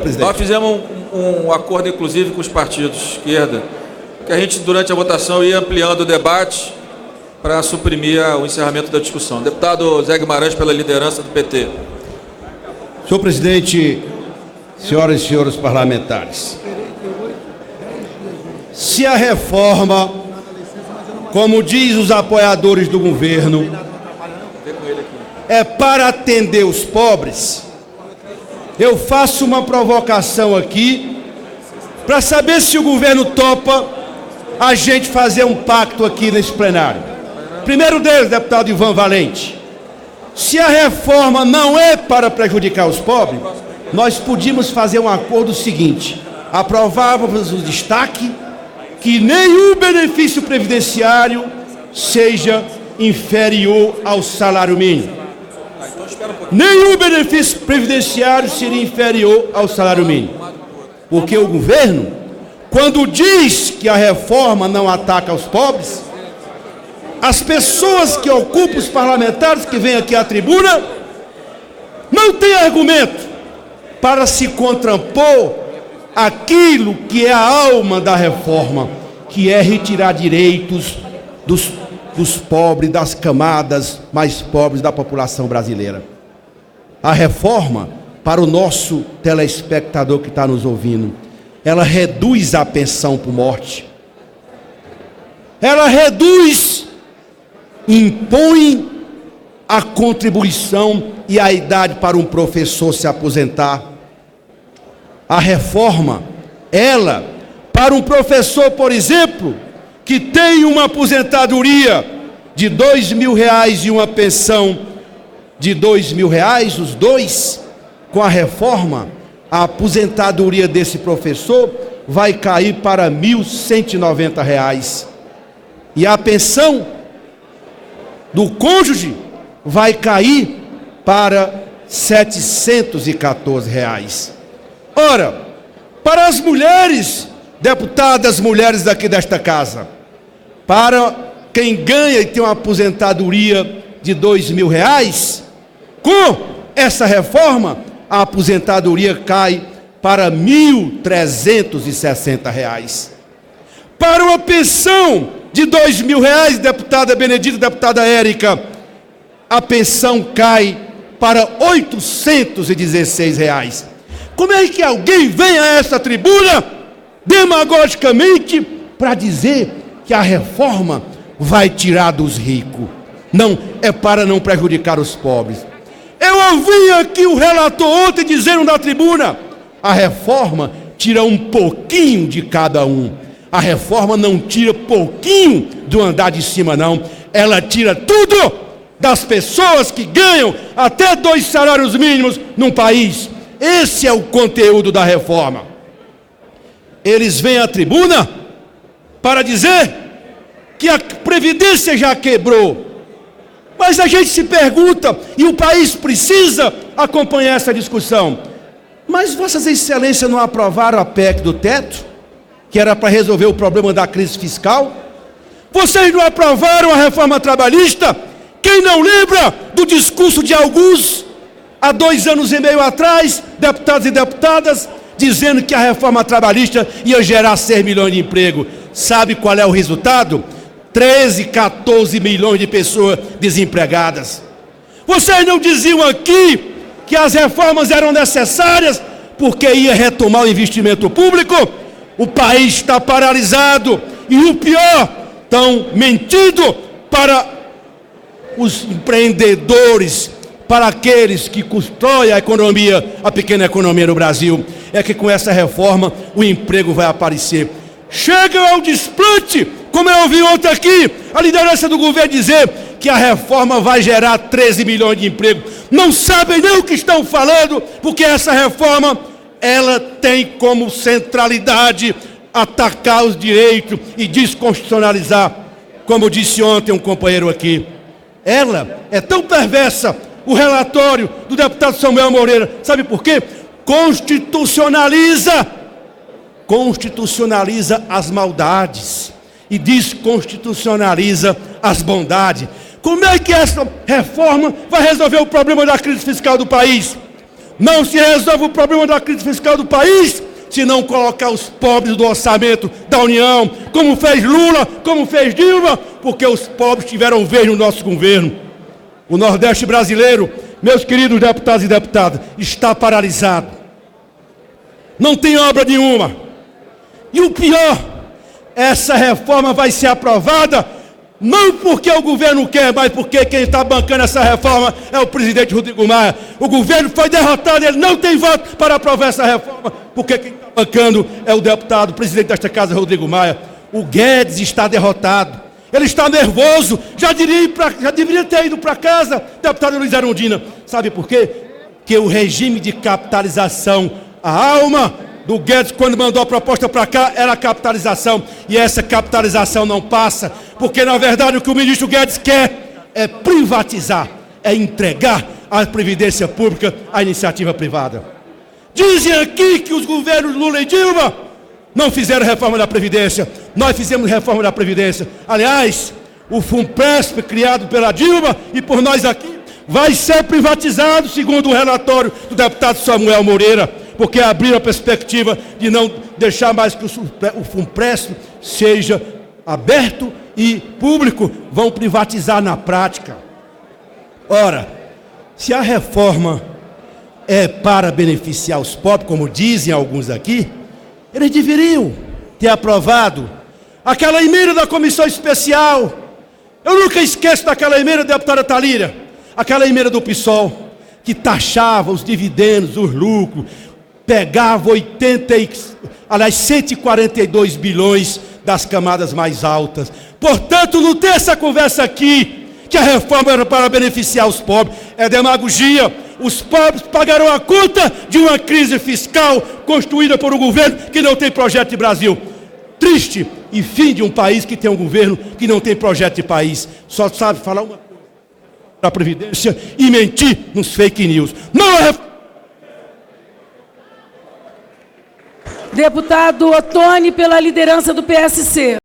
Presidente. Nós fizemos um acordo, inclusive, com os partidos de esquerda, que a gente, durante a votação, ia ampliando o debate para suprimir o encerramento da discussão. Deputado Zé Guimarães, pela liderança do PT. Senhor presidente, senhoras e senhores parlamentares, se a reforma, como diz os apoiadores do governo, é para atender os pobres, eu faço uma provocação aqui para saber se o governo topa a gente fazer um pacto aqui nesse plenário. Primeiro deles, deputado Ivan Valente, se a reforma não é para prejudicar os pobres, nós podíamos fazer um acordo seguinte: aprovávamos o destaque que nenhum benefício previdenciário seja inferior ao salário mínimo. Nenhum benefício previdenciário seria inferior ao salário mínimo. Porque o governo, quando diz que a reforma não ataca os pobres, as pessoas que ocupam os parlamentares que vêm aqui à tribuna não têm argumento para se contrapor aquilo que é a alma da reforma, que é retirar direitos dos pobres, das camadas mais pobres da população brasileira. A reforma, para o nosso telespectador que está nos ouvindo, ela reduz a pensão por morte. Ela reduz, impõe a contribuição e a idade para um professor se aposentar. A reforma, ela, para um professor, por exemplo, que tem uma aposentadoria de R$2.000 e uma pensão de R$2.000, os dois, com a reforma, a aposentadoria desse professor vai cair para R$1.190. E a pensão do cônjuge vai cair para R$714. Ora, para as mulheres, deputadas mulheres daqui desta casa, para quem ganha e tem uma aposentadoria de R$2.000, com essa reforma, a aposentadoria cai para R$1.360. Para uma pensão de R$2.000, deputada Benedita, deputada Érica, a pensão cai para R$816. Como é que alguém vem a essa tribuna, demagogicamente, para dizer que a reforma vai tirar dos ricos? Não, é para não prejudicar os pobres. Eu ouvi aqui o relator ontem dizendo na tribuna: a reforma tira um pouquinho de cada um. A reforma não tira pouquinho do andar de cima, não. Ela tira tudo das pessoas que ganham até 2 salários mínimos num país. Esse é o conteúdo da reforma. Eles vêm à tribuna para dizer que a Previdência já quebrou. Mas a gente se pergunta, e o país precisa acompanhar essa discussão: mas Vossas Excelências não aprovaram a PEC do teto, que era para resolver o problema da crise fiscal? Vocês não aprovaram a reforma trabalhista? Quem não lembra do discurso de alguns, há 2 anos e meio atrás, deputados e deputadas, dizendo que a reforma trabalhista ia gerar 6 milhões de emprego? Sabe qual é o resultado? 13, 14 milhões de pessoas desempregadas. Vocês não diziam aqui que as reformas eram necessárias porque ia retomar o investimento público? O país está paralisado e o pior, estão mentindo para os empreendedores, para aqueles que constroem a economia, a pequena economia no Brasil. É que com essa reforma o emprego vai aparecer. Chega ao desplante, como eu ouvi ontem aqui, a liderança do governo dizer que a reforma vai gerar 13 milhões de empregos. Não sabem nem o que estão falando, porque essa reforma, ela tem como centralidade atacar os direitos e desconstitucionalizar, como disse ontem um companheiro aqui. Ela é tão perversa, o relatório do deputado Samuel Moreira, sabe por quê? Constitucionaliza as maldades e desconstitucionaliza as bondades. Como é que essa reforma vai resolver o problema da crise fiscal do país? Não se resolve o problema da crise fiscal do país se não colocar os pobres do orçamento da União, como fez Lula, como fez Dilma, porque os pobres tiveram vez no nosso governo. O Nordeste brasileiro, meus queridos deputados e deputadas, está paralisado. Não tem obra nenhuma. E o pior, essa reforma vai ser aprovada não porque o governo quer, mas porque quem está bancando essa reforma é o presidente Rodrigo Maia. O governo foi derrotado, ele não tem voto para aprovar essa reforma, porque quem está bancando é o deputado, o presidente desta casa, Rodrigo Maia. O Guedes está derrotado, ele está nervoso, já deveria ter ido para casa, deputado Luiz Erundina. Sabe por quê? Porque o regime de capitalização, a alma do Guedes, quando mandou a proposta para cá, era a capitalização. E essa capitalização não passa, porque na verdade o que o ministro Guedes quer é privatizar, é entregar a previdência pública à iniciativa privada. Dizem aqui que os governos Lula e Dilma não fizeram reforma da Previdência. Nós fizemos reforma da Previdência. Aliás, o FUNPRESP, criado pela Dilma e por nós aqui, vai ser privatizado, segundo o relatório do deputado Samuel Moreira, porque abriram a perspectiva de não deixar mais que o FUNPRESP seja aberto e público, vão privatizar na prática. Ora, se a reforma é para beneficiar os pobres, como dizem alguns aqui, eles deveriam ter aprovado aquela emenda da comissão especial. Eu nunca esqueço daquela emenda, deputada Thalíria, aquela emenda do PSOL, que taxava os dividendos, os lucros, pegava 142 bilhões das camadas mais altas. Portanto, não tem essa conversa aqui, que a reforma era para beneficiar os pobres. É demagogia. Os pobres pagarão a conta de uma crise fiscal construída por um governo que não tem projeto de Brasil. Triste e fim de um país que tem um governo que não tem projeto de país. Só sabe falar uma coisa da Previdência e mentir nos fake news. Não é reforma. Deputado Ottoni, pela liderança do PSC.